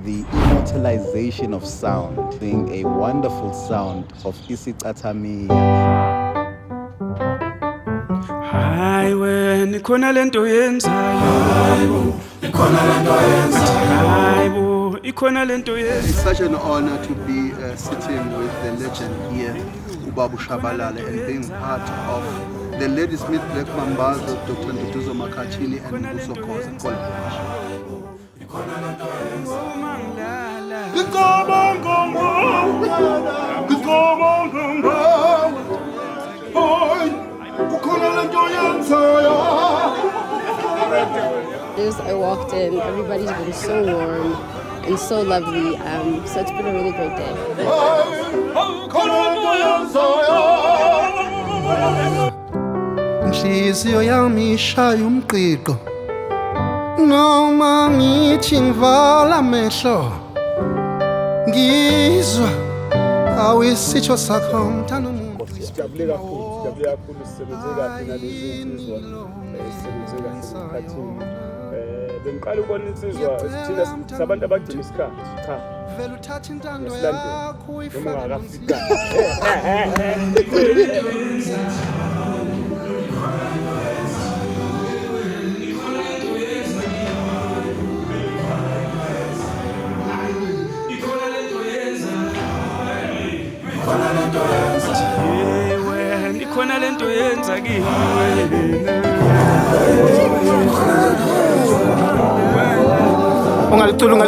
the immortalization of sound, being a wonderful sound of isicathamiya. Hayiwe nikhona lento yenzayo ikhona lento yenzayo hayibo ikhona lento yenzayo. It's such an honor to be sitting with the legend here, Ubaba Shabalala, and being part of the Ladysmith Black Mambazo, Dr. Nduduzo Makhathini and Mbuso Khoza collaboration. I walked in, everybody's been so warm and so lovely, so it's been a really great day. Nhliziyo yami ishaya umqiqo noma ngithi ngivala amehlo ngizwa awusitsho sakho mthando umuntu. Sijabule kakhulu sisebenze kahle nalezi insizwa sisebenze kahle emkhathini. Bengiqala ukubona insizwa thina sabantu abagcina isikhathi cha Vele uthatha intando yakho noma ungakafika. Ikhona lento yenza kimi Ungaliculi uma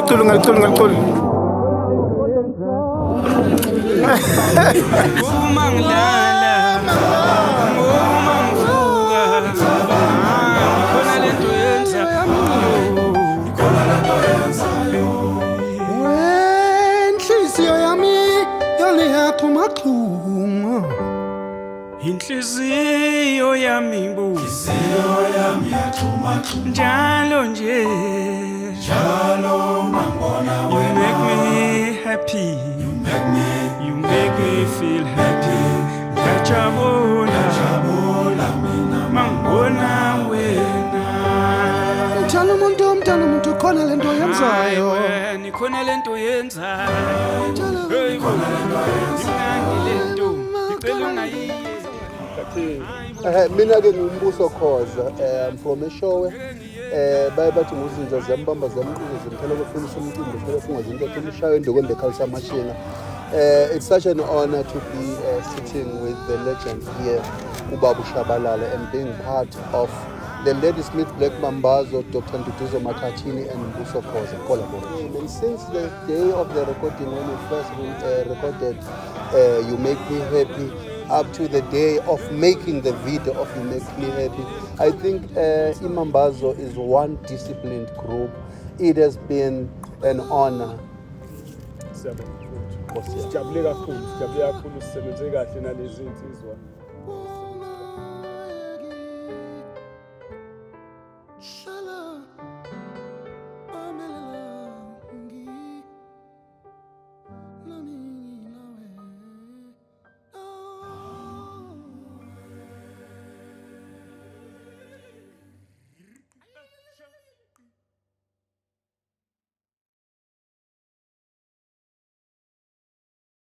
ngilala uma ngivuka ikhona lento yenza Wenhliziyo yami yole yaxhumaxhuma inhliziyo yami bu njalo nje you make me happy you make me feel happy ngajabula mangibona wena mthando umuntu khona lento yenzayo Hayiwe, nikhona lento yenzayo hey imnandi lento ngicela ungayiye. Mina ke ngumbuso Khoza, I'm from Eshowe. Baye bathi nguzinza ziyambamba ziyamquza zimphela befundisa umcimbi phela funga zinto elishayo endokwembe khalisa mashina. It's such an honor to be sitting with the legend here, Ubaba Shabalala, and being part of the Ladysmith Black Mambazo, Dr. Nduduzo Makhathini and Mbuso Khoza collaboration. And since the day of the recording, when we first recorded You Make Me Happy, up to the day of making the video of You Make Me Happy, I think iMambazo is one disciplined group. It has been an honor. Sijabule kakhulu sisebenze kahle nalezi insizwa.